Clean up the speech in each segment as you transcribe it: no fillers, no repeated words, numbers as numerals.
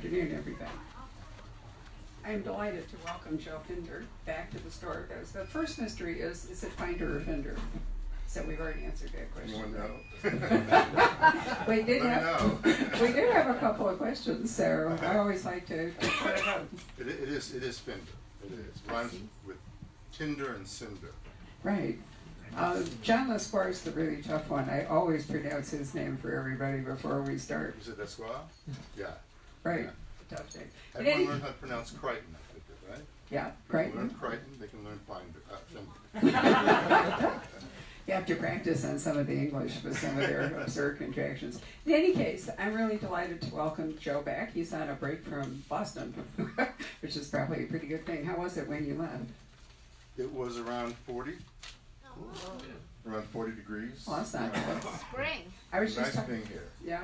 afternoon, everybody. I'm delighted to welcome Joe Finder back to the store. The first mystery is it Finder or Finder? So we've already answered that question. You want to know? we did Let have me know. we did have a couple of questions, so I always like to put it out. It is Finder. It is. Rhymes with Tinder and Cinder. Right. John Lesquoire's the really tough one. I always pronounce his name for everybody before we start. Is it Lesquoire? Yeah. Right. Yeah. Tough name. Everyone learned how to pronounce Crichton, I think, right? Yeah, They can Crichton. learn Crichton, they can learn Finder. You have to practice on some of the English with some of their absurd contractions. In any case, I'm really delighted to welcome Joe back. He's on a break from Boston, which is probably a pretty good thing. How was it when you left? It was around 40. Around 40 degrees. Well, that's not bad. Spring. I was just Nice being here. yeah.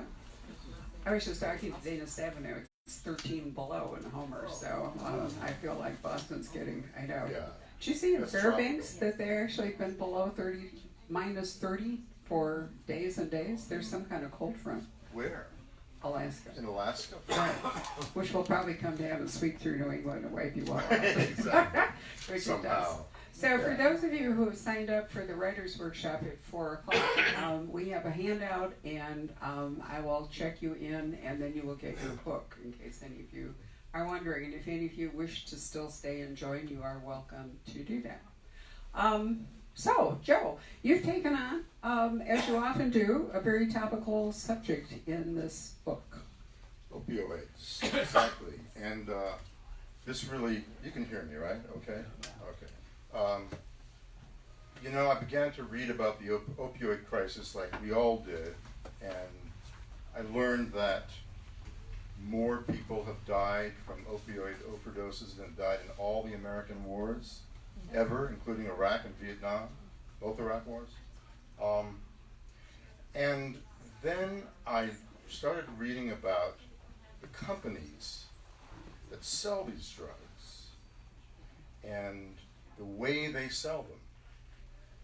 I was just talking to Dana Stabenow. It's 13 below in Homer, so I feel like Boston's getting. I know. Yeah. Did you see in That's Fairbanks tropical. that they actually been below 30, minus 30 for days and days? There's some kind of cold front, Where? Alaska. In Alaska? Right. Which will probably come down and sweep through New England and wipe you out. Exactly. Which it does. Somehow. So for Yeah. those of you who have signed up for the Writers Workshop at 4 o'clock, we have a handout, and I will check you in, and then you will get your book in case any of you are wondering. And if any of you wish to still stay and join, you are welcome to do that. So, Joe, you've taken on, as you often do, a very topical subject in this book. Opioids, exactly. And this really, you can hear me, right? Okay? Okay. You know, I began to read about the opioid crisis like we all did, and I learned that more people have died from opioid overdoses than died in all the American wars ever, including Iraq and Vietnam, both Iraq wars. And then I started reading about the companies that sell these drugs and the way they sell them.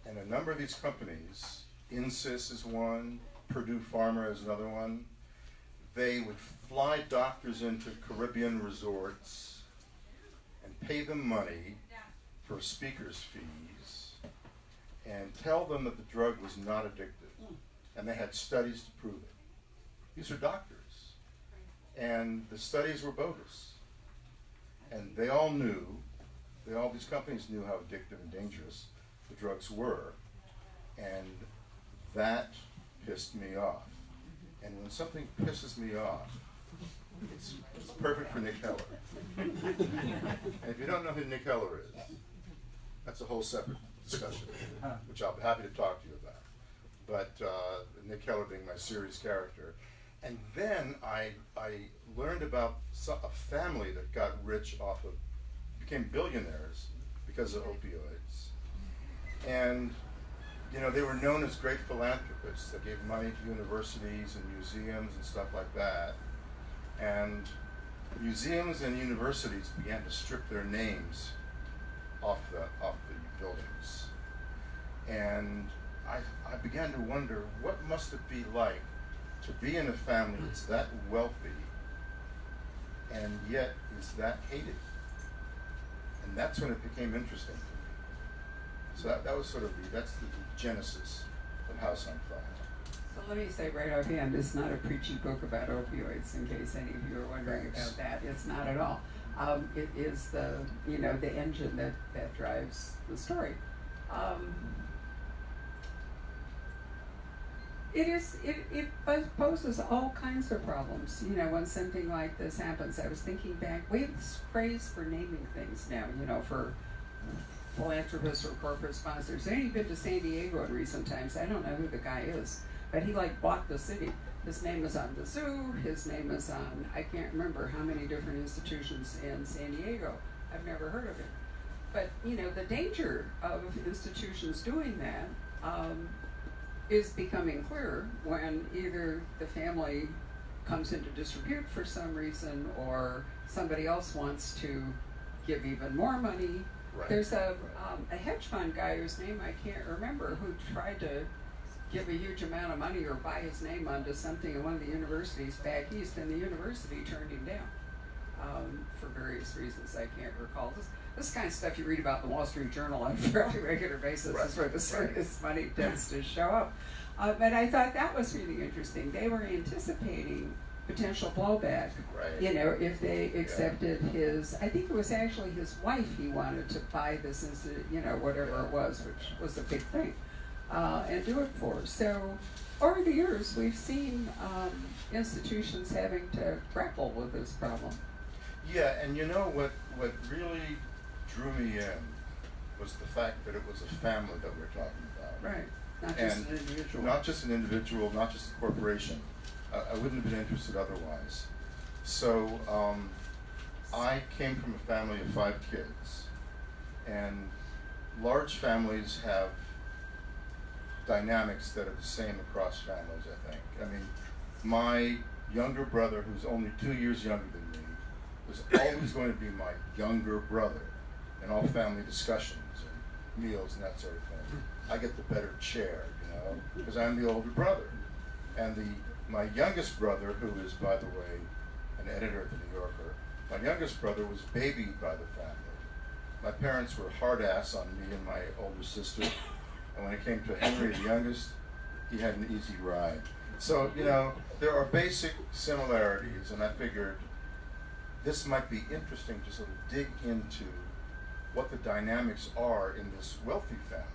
And a number of these companies, Insys is one, Purdue Pharma is another one, they would fly doctors into Caribbean resorts and pay them money for speakers' fees and tell them that the drug was not addictive. And they had studies to prove it. These are doctors. And the studies were bogus. And they all knew, these companies knew how addictive and dangerous the drugs were. And that pissed me off. And when something pisses me off, it's perfect for Nick Heller. And if you don't know who Nick Heller is, that's a whole separate discussion, which I'll be happy to talk to you about. But Nick Heller being my series character. And then I learned about a family that got rich became billionaires because of opioids. And you know, they were known as great philanthropists. They gave money to universities and museums and stuff like that. And museums and universities began to strip their names off the buildings. And I began to wonder, what must it be like to be in a family that's that wealthy and yet is that hated? And that's when it became interesting to me. So that was sort of that's the genesis of House on Fire. So let me say right offhand, it's not a preachy book about opioids, in case any of you are wondering about that. It's not at all. It is the engine that drives the story. It poses all kinds of problems. You know, when something like this happens, I was thinking back. We have this craze for naming things now. You know, for philanthropists or corporate sponsors. Ain't been to San Diego in recent times. I don't know who the guy is, but he bought the city. His name is on the zoo. His name is on, I can't remember how many different institutions in San Diego. I've never heard of it. But you know, the danger of institutions doing that is becoming clearer when either the family comes into disrepute for some reason, or somebody else wants to give even more money. Right. There's a hedge fund guy whose name I can't remember, who tried to give a huge amount of money or buy his name onto something in one of the universities back east, and the university turned him down. for various reasons I can't recall. This kind of stuff you read about in the Wall Street Journal on a fairly regular basis is where the serious money tends to show up. But I thought that was really interesting. They were anticipating potential blowback, if they accepted his, I think it was actually his wife he wanted to buy this, whatever it was, which was a big thing, and do it for. So over the years, we've seen institutions having to grapple with this problem. Yeah, and what really drew me in was the fact that it was a family that we're talking about. Right, not just an individual. Not just an individual, not just a corporation. I wouldn't have been interested otherwise. So I came from a family of 5 kids, and large families have dynamics that are the same across families, I think. I mean, my younger brother, who's only 2 years younger than me, was always going to be my younger brother in all family discussions and meals and that sort of thing. I get the better chair, because I'm the older brother. And my youngest brother, who is, by the way, an editor at the New Yorker, my youngest brother was babied by the family. My parents were hard-ass on me and my older sister, and when it came to Henry, the youngest, he had an easy ride. So, there are basic similarities, and I figured this might be interesting to sort of dig into what the dynamics are in this wealthy family,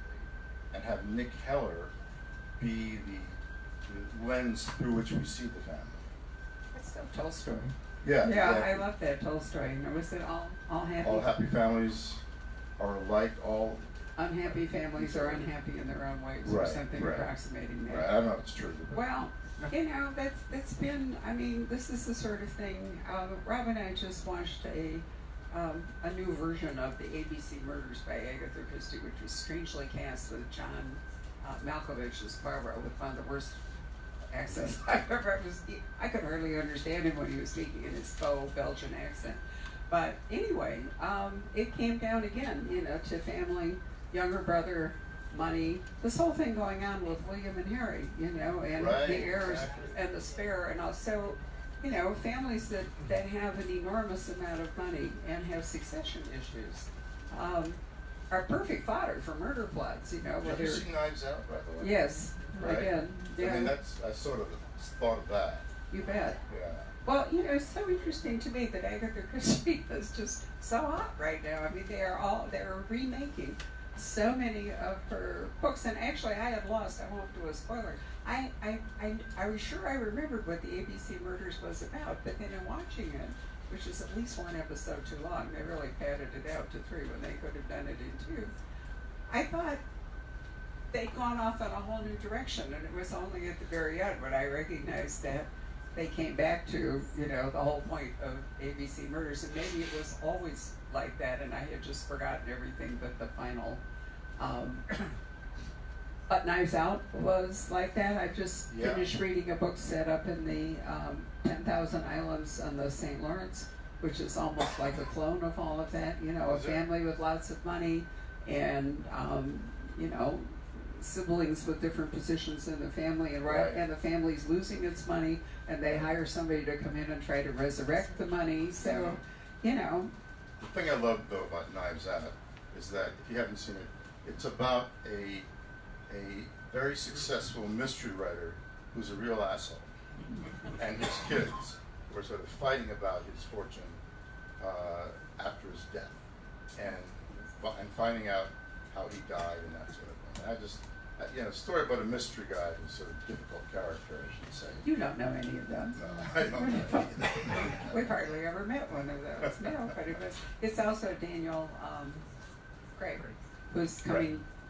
and have Nick Heller be the lens through which we see the family. That's so Tolstoy. Yeah, I love that Tolstoy. Was it all happy? All happy families are alike. All unhappy families are unhappy in their own ways, or something approximating that. Right. I don't know if it's true. Well, that's been. I mean, this is the sort of thing. Rob and I just watched a new version of the ABC Murders by Agatha Christie, which was strangely cast with John Malkovich as Poirot, with one of the worst accents I've ever. I could hardly understand him when he was speaking in his faux Belgian accent. But anyway, it came down again, to family, younger brother, money, this whole thing going on with William and Harry, and the heirs and the spare, and also, families that have an enormous amount of money and have succession issues. Are perfect fodder for murder plots, Have you seen Knives Out, by the way? Yes, right? I did. Yeah. I mean, I sort of thought of that. You bet. Yeah. Well, it's so interesting to me that Agatha Christie is just so hot right now. I mean, they're remaking so many of her books, and actually, I won't do a spoiler. I was sure I remembered what the ABC Murders was about, but then in watching it, which is at least 1 episode too long, they really padded it out to 3 when they could have done it in 2. I thought they'd gone off in a whole new direction, and it was only at the very end when I recognized that they came back to, the whole point of ABC Murders, and maybe it was always like that, and I had just forgotten everything but the final. But Knives Out was like that. I just finished reading a book set up in the 10,000 Islands on the St. Lawrence, which is almost like a clone of all of that. A family with lots of money and, siblings with different positions in the family, and the family's losing its money, and they hire somebody to come in and try to resurrect the money. So, The thing I love, though, about Knives Out is that, if you haven't seen it, it's about a very successful mystery writer who's a real asshole, and his kids were sort of fighting about his fortune after his death, and finding out how he died and that sort of thing. And I just, a story about a mystery guy who's sort of difficult character, I should say. You don't know any of those. No, I don't know any of them. We've hardly ever met one of those. No, but it's also Daniel Craig, who's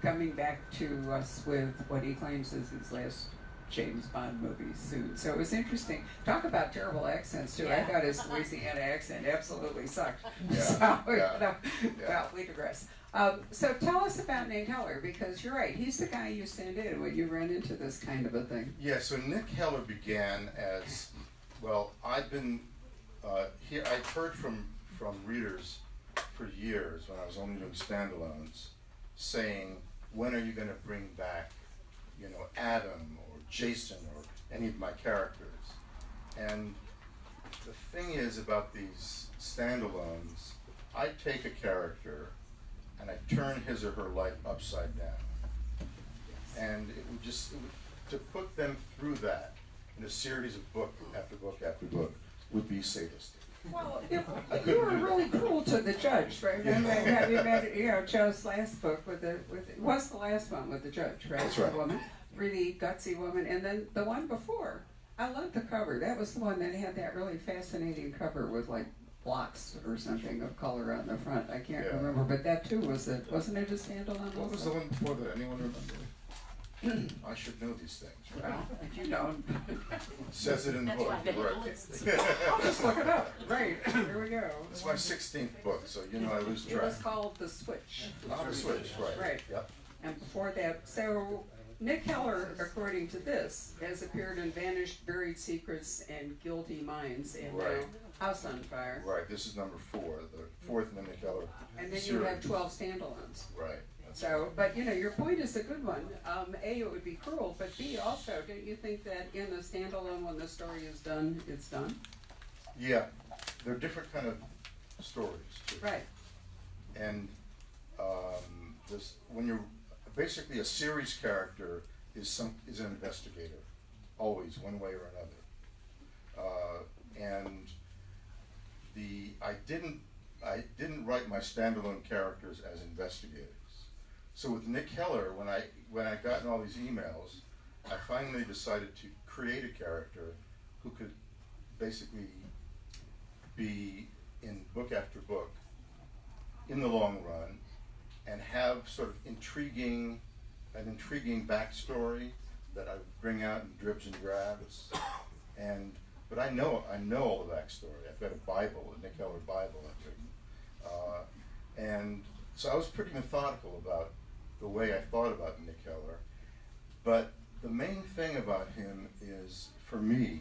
coming back to us with what he claims is his last James Bond movie soon. So it was interesting. Talk about terrible accents too. I thought his Louisiana accent absolutely sucked. Well, we digress. So tell us about Nick Heller, because you're right. He's the guy you send in when you run into this kind of a thing. Yeah. So Nick Heller began as well. I've been here. I've heard from readers for years when I was only doing standalones, saying, when are you going to bring back, Adam or Jason or any of my characters? And the thing is about these standalones, I take a character and I turn his or her life upside down. And to put them through that in a series of book after book after book would be sadistic. Well, you were really cruel to the judge, right? Yeah. Have you read, Joe's last book what's the last one with the judge, right? That's right. The woman, really gutsy woman, and then the one before. I love the cover. That was the one that had that really fascinating cover with like blocks or something of color on the front. I can't remember, but that too wasn't it a standalone? What was the one before that? Anyone remember? I should know these things, right? Well, if you don't, It says it in the book. Right. I'll just look it up. Right, here we go. It's my 16th book, so you know I lose It track. was called The Switch. The Switch, right. Right. Yep. And before that, so Nick Heller, according to this, has appeared in Vanished, Buried Secrets, and Guilty Minds, and Right. now House on Fire. Right, this is number 4, the fourth in the Nick Heller And then you series. have 12 standalones. Right. That's So, but your point is a good one. A, it would be cruel, but B, also, don't you think that in a standalone, when the story is done, it's done? Yeah, they're different kind of stories too. Right. And when you're basically a series character is an investigator, always one way or another. And I didn't write my standalone characters as investigators. So with Nick Heller, when I got all these emails, I finally decided to create a character who could basically be in book after book in the long run and have sort of an intriguing backstory that I bring out in dribs and drabs. But I know all the backstory. I've got a Bible, a Nick Heller Bible I've written. And so I was pretty methodical about the way I thought about Nick Heller. But the main thing about him is, for me,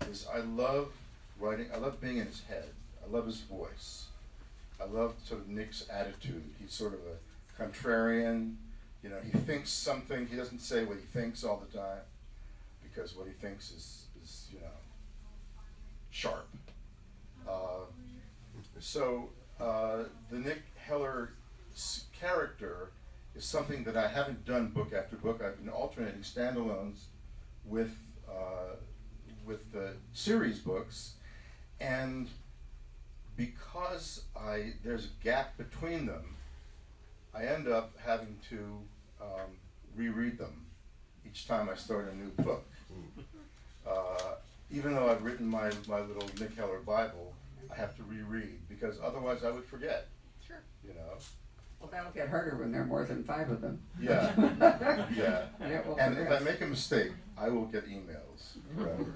is I love writing, I love being in his head. I love his voice. I love sort of Nick's attitude. He's sort of a contrarian. You know, he thinks something, he doesn't say what he thinks all the time, because what he thinks is sharp. The Nick Heller character is something that I haven't done book after book. I've been alternating standalones with the series books, and because there's a gap between them, I end up having to reread them each time I start a new book. Even though I've written my little Nick Heller Bible, I have to reread because otherwise I would forget. Sure. You know. Well, that'll get harder when there are more than 5 of them. Yeah. Yeah. And if I make a mistake, I will get emails forever.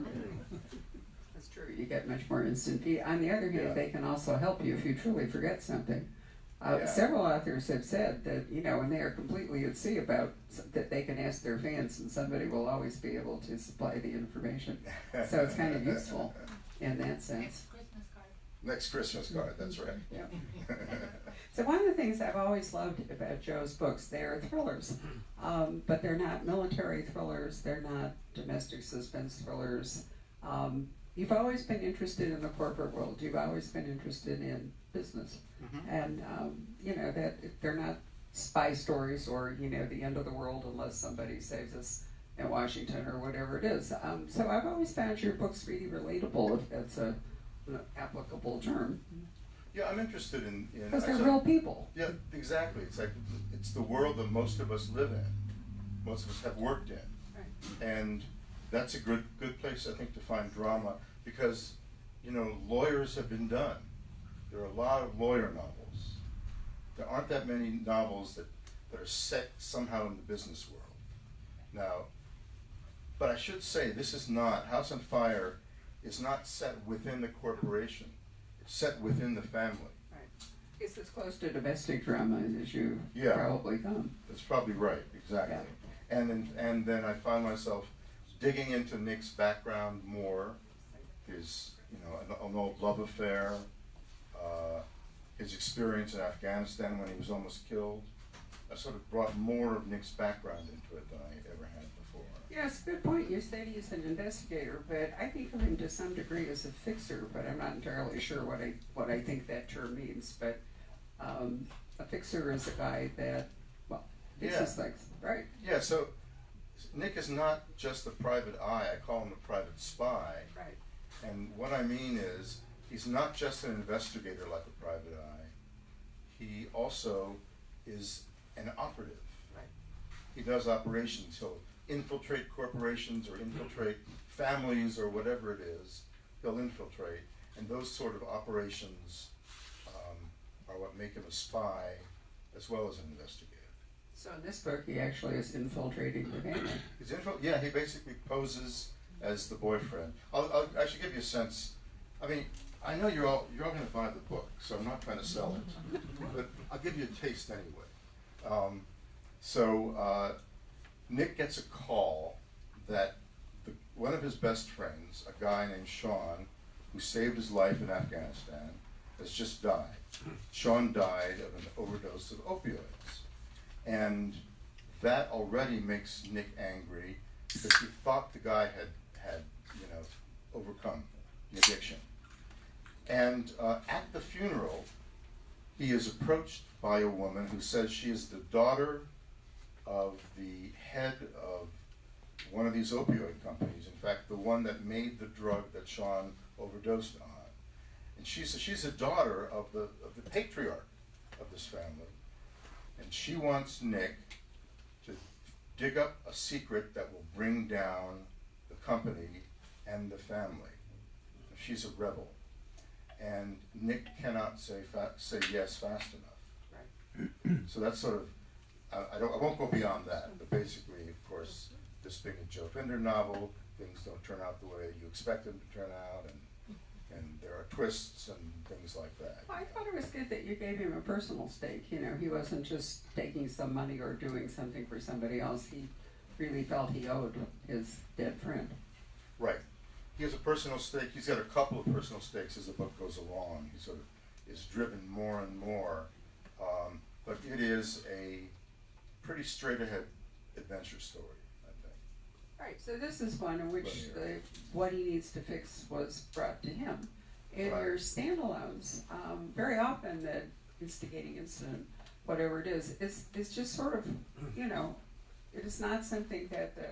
That's true. You get much more instant feed. On the other hand, Yeah. they can also help you if you truly forget something. Yeah. Several authors have said that, when they are completely at sea about that, they can ask their fans and somebody will always be able to supply the information. So it's kind of useful in that sense. Next Christmas card, that's right. Yeah. So one of the things I've always loved about Joe's books, they are thrillers, but they're not military thrillers, they're not domestic suspense thrillers. You've always been interested in the corporate world, you've always been interested in business. And, that they're not spy stories or, the end of the world unless somebody saves us in Washington or whatever it is. So I've always found your books really relatable, if that's an applicable term. Yeah, I'm interested in Because they're real people. Yeah, exactly. It's the world that most of us live in, most of us have worked in. Right. And that's a good place, I think, to find drama because, lawyers have been done. There are a lot of lawyer novels. There aren't that many novels that are set somehow in the business world. Now, but I should say, House on Fire is not set within the corporation. It's set within the family. Right. It's as close to domestic drama as you probably come. That's probably right, exactly. Yeah. And then I find myself digging into Nick's background more, his, an old love affair, his experience in Afghanistan when he was almost killed. I sort of brought more of Nick's background into it than I ever had before. Yeah, it's a good point. You said he's an investigator, but I think of him to some degree as a fixer, but I'm not entirely sure what I think that term means. But a fixer is a guy that, well, fixes things, right? Yeah, so Nick is not just a private eye. I call him a private spy. Right. And what I mean is, he's not just an investigator like a private eye. He also is an operative. Right. He does operations. He'll infiltrate corporations or infiltrate families or whatever it is. He'll infiltrate. And those sort of operations are what make him a spy as well as an investigator. So in this book, he actually is infiltrating the family. Yeah, he basically poses as the boyfriend. I'll actually give you a sense. I mean, I know you're all going to buy the book, so I'm not trying to sell it, but I'll give you a taste anyway. Nick gets a call that one of his best friends, a guy named Sean, who saved his life in Afghanistan, has just died. Sean died of an overdose of opioids. And that already makes Nick angry because he thought the guy had overcome the addiction. And at the funeral, he is approached by a woman who says she is the daughter of the head of one of these opioid companies. In fact, the one that made the drug that Sean overdosed on. And she's a daughter of the patriarch of this family. And she wants Nick to dig up a secret that will bring down the company and the family. She's a rebel. And Nick cannot say yes fast enough. Right. So that's sort of, I won't go beyond that, but basically, of course, this being a Joe Finder novel, things don't turn out the way you expect them to turn out, and there are twists and things like that. Well, I thought it was good that you gave him a personal stake. You know, he wasn't just taking some money or doing something for somebody else. He really felt he owed his dead friend. Right. He has a personal stake. He's got a couple of personal stakes as the book goes along. He sort of is driven more and more. But it is a pretty straight-ahead adventure story, I think. Right, so this is one in which what he needs to fix was brought to him. In your standalones, very often the instigating incident, whatever it is just sort of, it is not something that the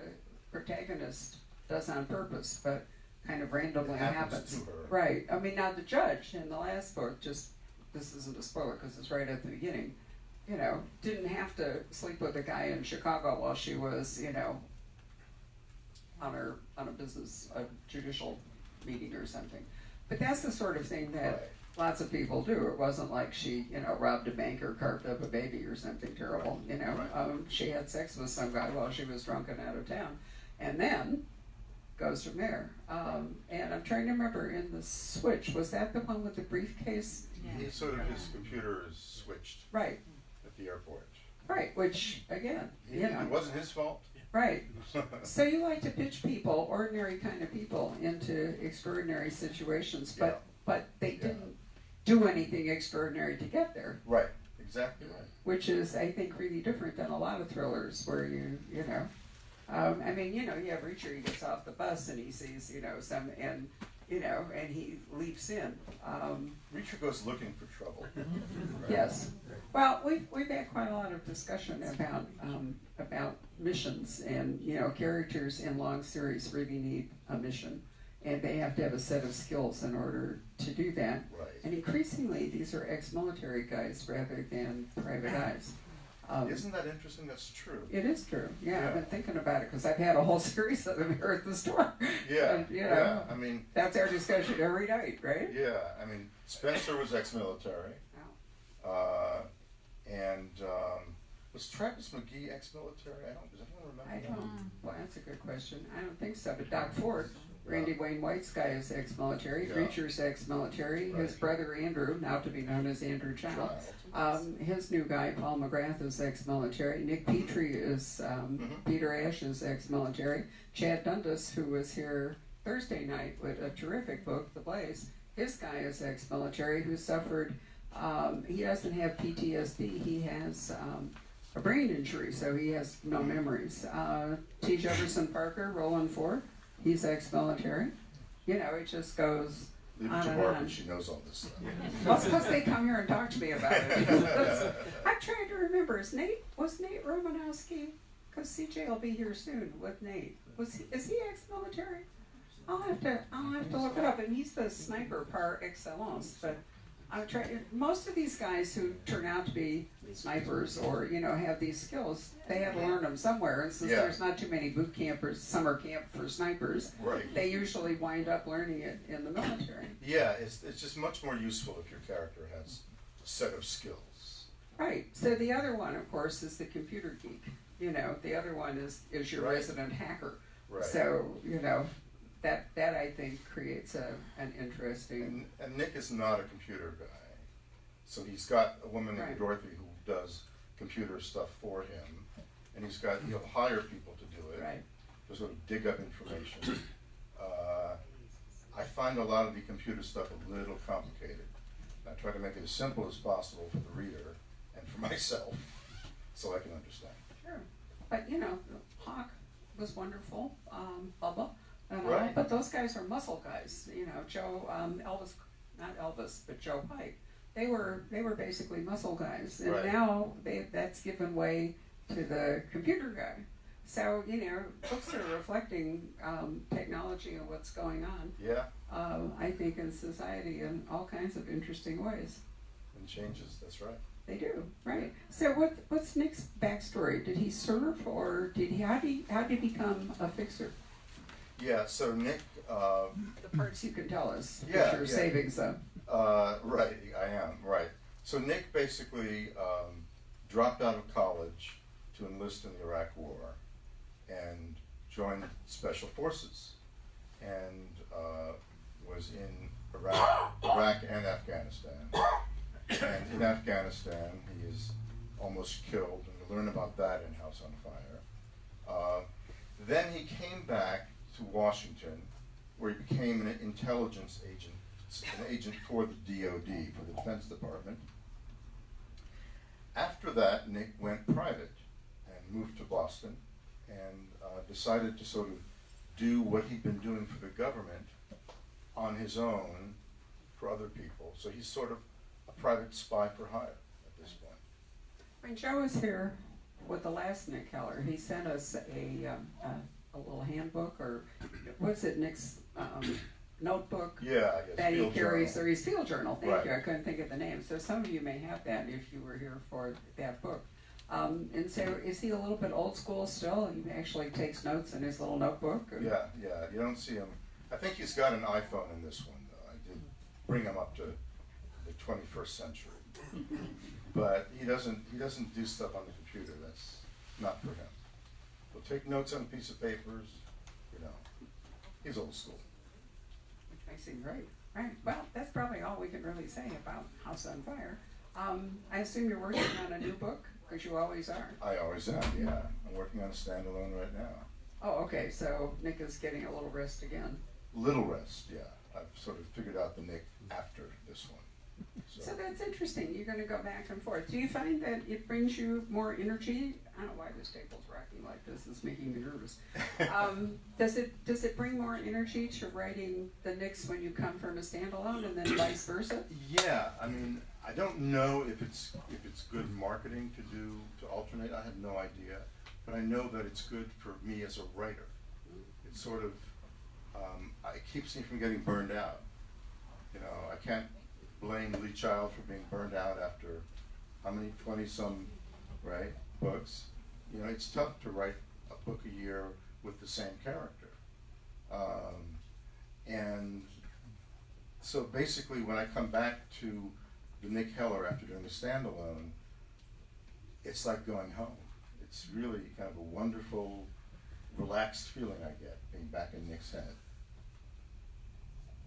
protagonist does on purpose, but kind of randomly happens. To her. Right, I mean, now the judge in the last book, this isn't a spoiler because it's right at the beginning, didn't have to sleep with a guy in Chicago while she was, on a judicial meeting or something. But that's the sort of thing that lots of people do. It wasn't like she, robbed a bank or carved up a baby or something terrible. She had sex with some guy while she was drunk and out of town, and then goes from there. And I'm trying to remember in the Switch, was that the one with the briefcase? Yeah. His computer is switched. Right. At the airport. Right, which again, it wasn't his fault. Right. So you like to pitch people, ordinary kind of people, into extraordinary situations, but they didn't do anything extraordinary to get there. Right. Exactly right. Which is, I think, really different than a lot of thrillers where you have Reacher, he gets off the bus and he sees, and he leaps in. Reacher goes looking for trouble. Right? Yes. Well, we've had quite a lot of discussion about missions, and characters in long series really need a mission, and they have to have a set of skills in order to do that. Right. And increasingly, these are ex-military guys rather than private eyes. Isn't that interesting? That's true. It is true. Yeah, I've been thinking about it because I've had a whole series of them here at the store. Yeah. And, I mean, that's our discussion every night, right? Yeah. I mean, Spencer was ex-military. Was Travis McGee ex-military? Does anyone remember? Well, that's a good question. I don't think so. But Doc Ford, Randy Wayne White's guy, is ex-military. Yeah. Reacher's ex-military. Right. His brother Andrew, now to be known as Andrew Child. His new guy, Paul McGrath, is ex-military. Nick Petrie is, Peter Ash is ex-military. Chad Dundas, who was here Thursday night with a terrific book, The Blaze, his guy is ex-military who suffered, he doesn't have PTSD, he has a brain injury, so he has no memories. T. Jefferson Parker, Roland Ford, he's ex-military. You know, it just goes Leave it on to and Barbara, on. she knows all this stuff. Well, suppose they come here and talk to me about it. I'm trying to remember. Was Nate Romanowski? Because CJ will be here soon with Nate. Is he ex-military? I'll have to look it up. And he's the sniper par excellence. But I'm trying. Most of these guys who turn out to be snipers or have these skills, they had to learn them somewhere. And since there's not too many boot campers, summer camp for snipers, they usually wind up learning it in the military. Yeah, it's just much more useful if your character has a set of skills. Right. So the other one, of course, is the computer geek. The other one is your resident hacker. Right. So that I think creates an interesting. And Nick is not a computer guy, so he's got a woman named Dorothy who does computer stuff for him, and he'll hire people to do it. Right. To sort of dig up information. I find a lot of the computer stuff a little complicated. I try to make it as simple as possible for the reader and for myself, so I can understand. Sure. But Hawk was wonderful, Bubba, and all, Right. but those guys are muscle guys. Joe, Elvis, not Elvis, but Joe Pike. They were basically muscle guys, and now that's given way to the computer guy. So books are reflecting technology and what's going on. Yeah. I think in society in all kinds of interesting ways. And changes. That's right. They do, right? So what's Nick's backstory? Did he serve, or how did he become a fixer? Yeah. So Nick. The parts you can tell us. Yeah. You're saving some. Right. I am right. So Nick basically dropped out of college to enlist in the Iraq War, and joined Special Forces, and was in Iraq and Afghanistan. And in Afghanistan, he is almost killed, and we learn about that in House on Fire. Then he came back to Washington, where he became an intelligence agent, an agent for the DoD, for the Defense Department. After that, Nick went private and moved to Boston, and decided to sort of do what he'd been doing for the government on his own for other people. So he's sort of a private spy for hire at this point. When Joe was here with the last Nick Heller, he sent us a little handbook, or what's it, Nick's notebook? Yeah, I guess. That he carries, journal. or his field journal. Thank Right. you. I couldn't think of the name. So some of you may have that if you were here for that book. And so is he a little bit old school still? He actually takes notes in his little notebook? Or? Yeah. You don't see him. I think he's got an iPhone in this one, though. I did bring him up to the 21st century. But he doesn't do stuff on the computer. That's not for him. He'll take notes on a piece of papers. He's old school. Which makes him great. Right. Well, that's probably all we can really say about House on Fire. I assume you're working on a new book, because you always are. I always am, yeah. I'm working on a standalone right now. Oh, okay. So Nick is getting a little rest again. Little rest, yeah. I've sort of figured out the Nick after this one. So that's interesting. You're going to go back and forth. Do you find that it brings you more energy? I don't know why this table's rocking like this. It's making me nervous. Does it bring more energy to writing the Nicks when you come from a standalone, and then vice versa? Yeah, I mean, I don't know if it's good marketing to alternate. I have no idea, but I know that it's good for me as a writer. It's sort of it keeps me from getting burned out. I can't blame Lee Child for being burned out after how many 20-some books. It's tough to write a book a year with the same character, and so basically when I come back to the Nick Heller after doing the standalone, it's like going home. It's really kind of a wonderful, relaxed feeling I get being back in Nick's head.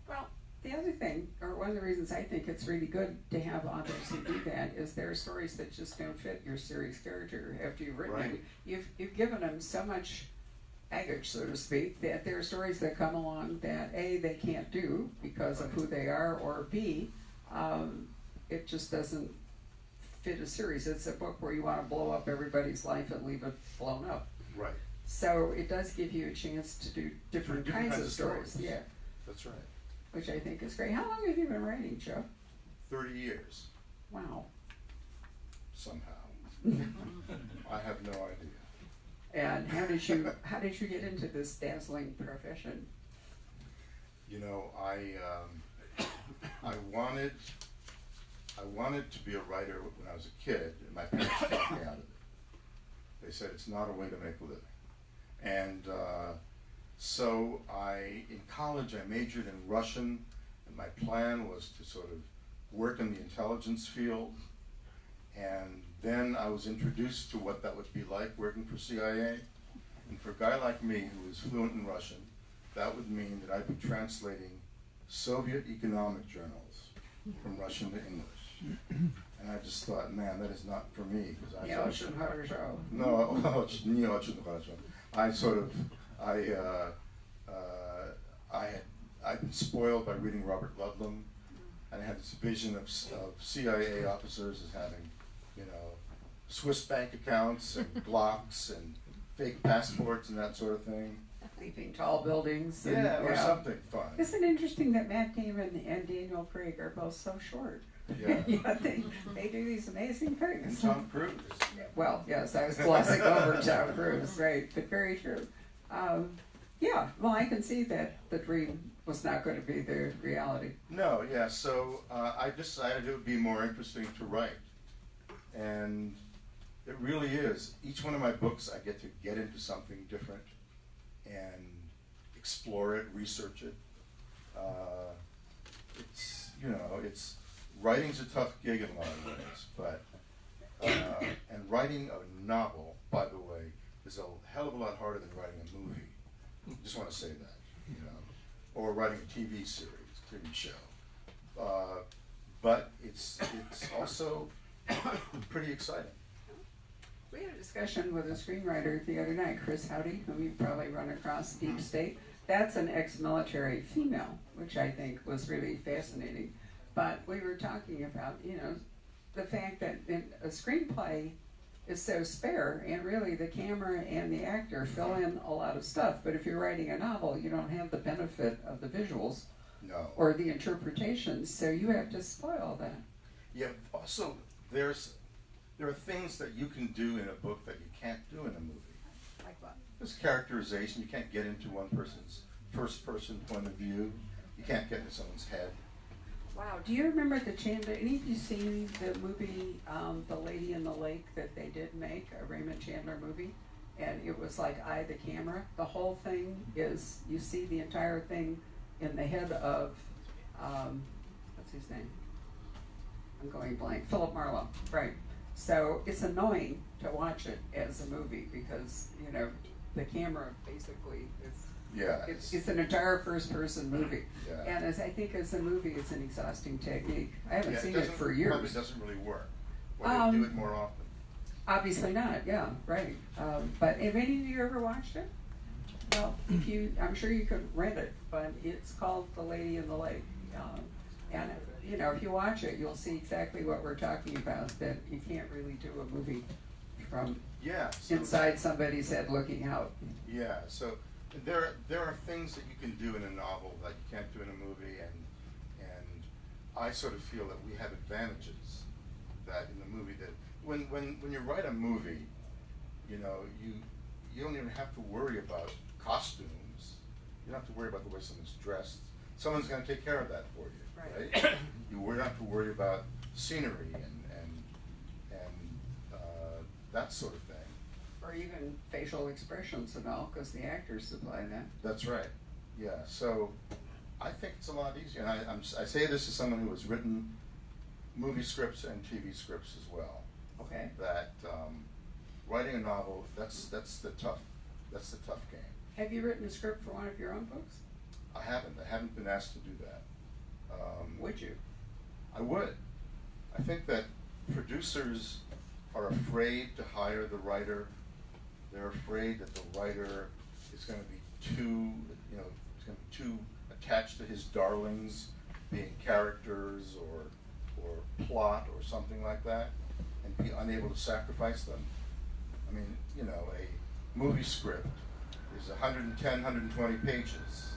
Well, the other thing, or one of the reasons I think it's really good to have authors who do that, is there are stories that just don't fit your series character after you've written them. You've given them so much baggage, so to speak, that there are stories that come along that A, they can't do because of who they are, or B, it just doesn't fit a series. It's a book where you want to blow up everybody's life and leave it blown up. Right. So it does give you a chance to do different kinds of stories. Yeah. That's right. Which I think is great. How long have you been writing, Joe? 30 years, Wow. somehow. I have no idea. And how did you get into this dazzling profession? You know, I wanted to be a writer when I was a kid, and my parents talked me out of it. They said it's not a way to make a living. And so in college, I majored in Russian, and my plan was to sort of work in the intelligence field. And then I was introduced to what that would be like working for CIA. And for a guy like me who was fluent in Russian, that would mean that I'd be translating Soviet economic journals from Russian to English. And I just thought, man, that is not for me. Yeah, очень хорошо. No, не очень хорошо. I'd been spoiled by reading Robert Ludlum, and I had this vision of CIA officers as having, you know, Swiss bank accounts and Glocks and fake passports and that sort of thing. Leaping tall buildings. And, Yeah, or something fun. Isn't it interesting that Matt Damon and Daniel Craig are both so short? Yeah. Yeah, they do these amazing And things. Tom Cruise. Well, yes, I was glossing over Tom Cruise, right, but very true. Yeah, well, I can see that the dream was not going to be the reality. No, yeah, so I decided it would be more interesting to write. And it really is. Each one of my books, I get to get into something different and explore it, research it. Writing's a tough gig in a lot of ways, but, and writing a novel, by the way, is a hell of a lot harder than writing a movie. Just want to say that, you know, or writing a TV series, TV show. But it's also pretty exciting. We had a discussion with a screenwriter the other night, Chris Howdy, whom you've probably run across, Deep State. That's an ex-military female, which I think was really fascinating. But we were talking about, you know, the fact that a screenplay is so spare, and really the camera and the actor fill in a lot of stuff. But if you're writing a novel, you don't have the benefit of the visuals or the interpretations, so you have to spoil that. Yeah, also, there are things that you can do in a book that you can't do in a movie. Like what? There's characterization. You can't get into one person's first-person point of view. You can't get into someone's head. Wow, do you remember the Chandler, any of you seen the movie, The Lady in the Lake that they did make, a Raymond Chandler movie? And it was like Eye the Camera. The whole thing is, you see the entire thing in the head of, what's his name? I'm going blank, Philip Marlowe, right. So it's annoying to watch it as a movie because, you know, the camera basically is, Yeah. it's an entire first-person movie. Yeah. And I think as a movie, it's an exhausting technique. I haven't seen it doesn't- for years. Probably doesn't really work. Why do you do it more often? Obviously not, yeah, right. But have any of you ever watched it? Well, I'm sure you could rent it, but it's called The Lady in the Lake. And, you know, if you watch it, you'll see exactly what we're talking about, that you can't really do a movie from inside somebody's head looking out. Yeah, so there are things that you can do in a novel that you can't do in a movie, and I sort of feel that we have advantages that in the movie that when you write a movie, you know, you don't even have to worry about costumes. You don't have to worry about the way someone's dressed. Someone's going to take care of that for you, right? You don't have to worry about scenery and that sort of thing. Or even facial expressions and all, because the actors supply that. That's right. Yeah. So I think it's a lot easier. And I say this as someone who has written movie scripts and TV scripts as well. Okay. That writing a novel, that's the tough game. Have you written a script for one of your own books? I haven't been asked to do that. Would you? I would. I think that producers are afraid to hire the writer. They're afraid that the writer is going to be too attached to his darlings, being characters or plot or something like that. and be unable to sacrifice them. I mean, you know, a movie script is 110, 120 pages,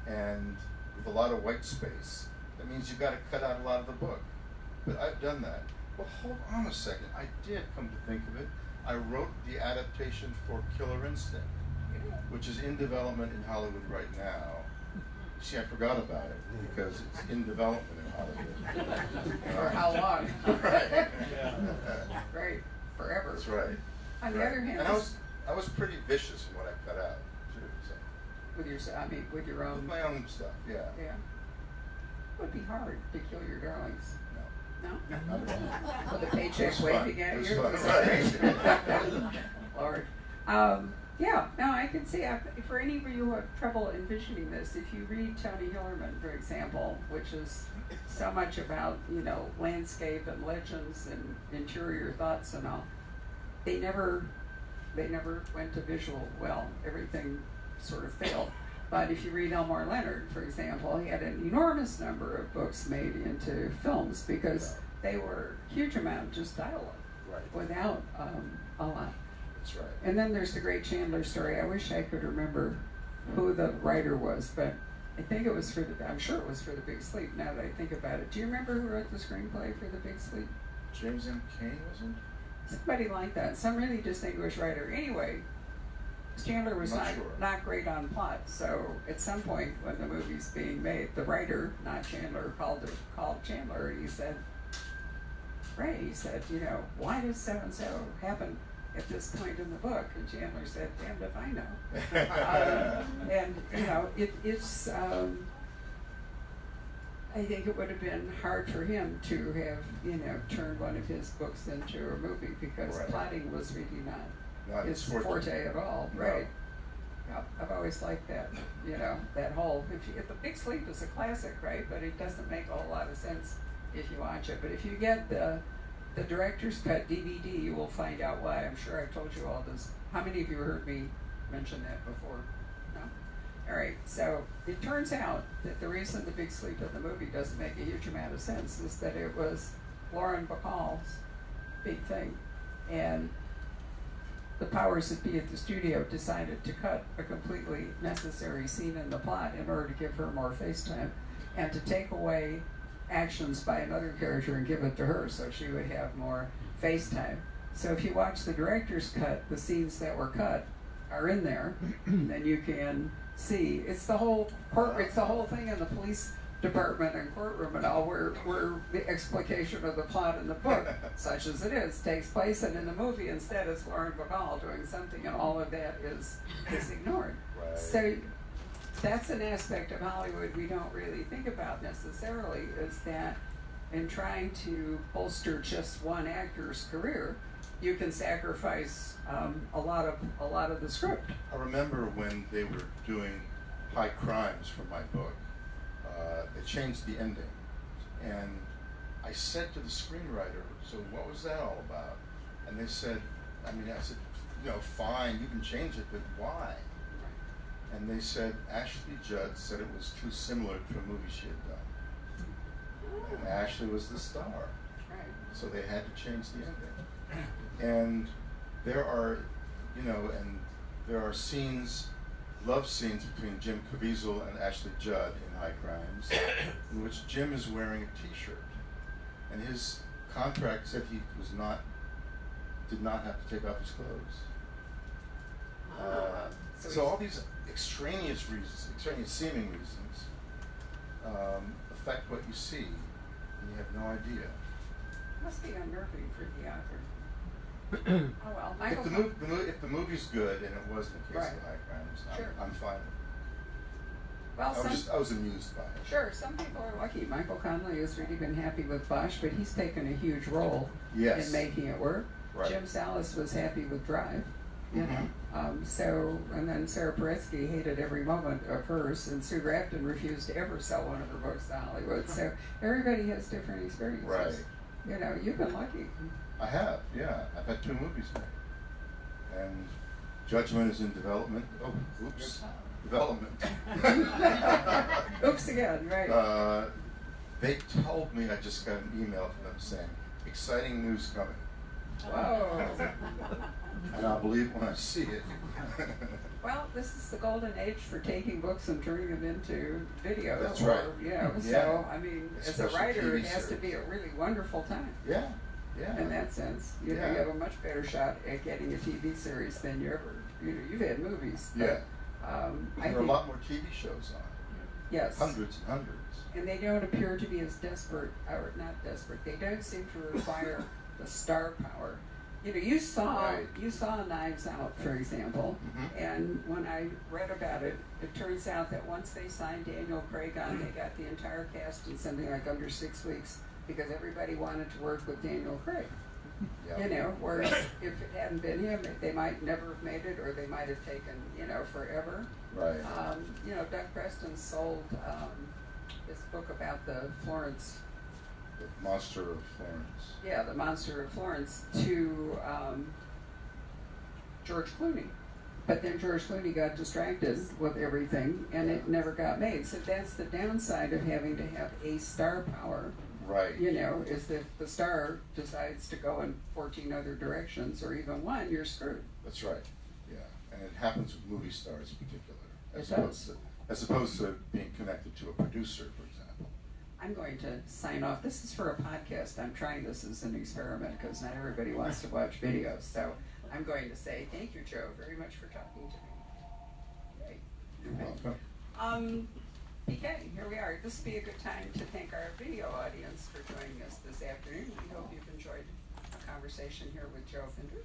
and with a lot of white space, that means you've got to cut out a lot of the book. But I've done that. Well, hold on a second. I did, come to think of it. I wrote the adaptation for Killer Instinct, which is in development in Hollywood right now. See, I forgot about it because it's in development in Hollywood. For how long? Right. Right. Forever. That's right. On the other hand, and I was pretty vicious in what I cut out too. So. with your own. With my own stuff, yeah. Yeah. It would be hard to kill your darlings. No? Not at all. With a paycheck waving at you? It was fun, right. Lord. Yeah, no, I can see, for any of you who have trouble envisioning this, if you read Tony Hillerman, for example, which is so much about, you know, landscape and legends and interior thoughts and all, they never went to visual well. Everything sort of failed. But if you read Elmore Leonard, for example, he had an enormous number of books made into films because they were huge amount of just dialogue, without a lot. That's right. And then there's the great Chandler story. I wish I could remember who the writer was, but I think it was I'm sure it was for The Big Sleep, now that I think about it. Do you remember who wrote the screenplay for The Big Sleep? James M. Cain, wasn't it? Somebody like that, some really distinguished writer. Anyway, Chandler was not great on plot, so at some point when the movie's being made, the writer, not Chandler, called Chandler, and he said, Ray, he said, you know, why does so-and-so happen at this point in the book? And Chandler said, damned if I know. And, you know, it's, I think it would have been hard for him to have, you know, turned one of his books into a movie because plotting was really not his forte at all, right? No. I've always liked that, you know, that whole, if The Big Sleep is a classic, right? But it doesn't make a whole lot of sense if you watch it. But if you get the director's cut DVD, you will find out why. I'm sure I've told you all this. How many of you heard me mention that before? No? All right, so it turns out that the reason The Big Sleep in the movie doesn't make a huge amount of sense is that it was Lauren Bacall's big thing. And the powers that be at the studio decided to cut a completely necessary scene in the plot in order to give her more face time and to take away actions by another character and give it to her so she would have more face time. So if you watch the director's cut, the scenes that were cut are in there, then you can see it's the whole thing in the police department and courtroom and all where the explication of the plot in the book, such as it is, takes place, and in the movie instead it's Lauren Bacall doing something, and all of that is ignored. Right. So that's an aspect of Hollywood we don't really think about necessarily, is that in trying to bolster just one actor's career, you can sacrifice a lot of the script. I remember when they were doing High Crimes for my book, they changed the ending. And I said to the screenwriter, so what was that all about? And they said, I said, you know, fine, you can change it, but why? And they said, Ashley Judd said it was too similar to a movie she had done. And Ashley was the star. Right. So they had to change the ending. And there are, you know, scenes, love scenes between Jim Caviezel and Ashley Judd in High Crimes, in which Jim is wearing a T-shirt, and his contract said he did not have to take off his clothes. So all these extraneous seeming reasons, affect what you see, and you have no idea. It must be unnerving for the author. Oh well, If the movie's good, and it was in the case of High Crimes, I'm fine with it. Well, I was amused by it. Sure, some people are lucky. Michael Connelly has really been happy with Bosch, but he's taken a huge role in making it work. Right. Jim Salas was happy with Drive, you know. And then Sarah Paretsky hated every moment of hers, and Sue Grafton refused to ever sell one of her books to Hollywood. So everybody has different experiences. Right. You know, you've been lucky. I have, yeah. I've had 2 movies made. And Judgment is in development. Oh, oops. Development. Oops again, right. They told me, I just got an email from them saying, exciting news coming. Whoa. And I'll believe it when I see it. Well, this is the golden age for taking books and turning them into video. That's right. You know, Yeah. so, I mean, as a Especially writer, TV it has to be a series. really wonderful time. Yeah, yeah. In that sense, you know, Yeah. you have a much better shot at getting a TV series than you ever, you know, you've had movies. But, Yeah. I There are a think, lot more TV shows on. yes. Hundreds and hundreds. And they don't appear to be as desperate, or not desperate, they don't seem to require the star power. You know, you saw Knives Out, for example, Mhm. and when I read about it, it turns out that once they signed Daniel Craig on, they got the entire cast in something like under 6 weeks because everybody wanted to work with Daniel Craig. Yeah. You know, whereas if it hadn't been him, they might never have made it, or they might have taken, you know, forever. Right. You know, Doug Preston sold this book about the Florence, The Monster of Florence. yeah, the Monster of Florence, to George Clooney. But then George Clooney got distracted with everything, and it never got made. So that's the downside of having to have a star power. Right. You know, is that the star decides to go in 14 other directions, or even one, you're screwed. That's right. Yeah. And it happens with movie stars in particular. It does. As opposed to being connected to a producer, for example. I'm going to sign off. This is for a podcast. I'm trying this as an experiment because not everybody wants to watch videos. So I'm going to say thank you, Joe, very much for talking to me. Yay. You're welcome. PK, here we are. This would be a good time to thank our video audience for joining us this afternoon. We hope you've enjoyed a conversation here with Joe Finder.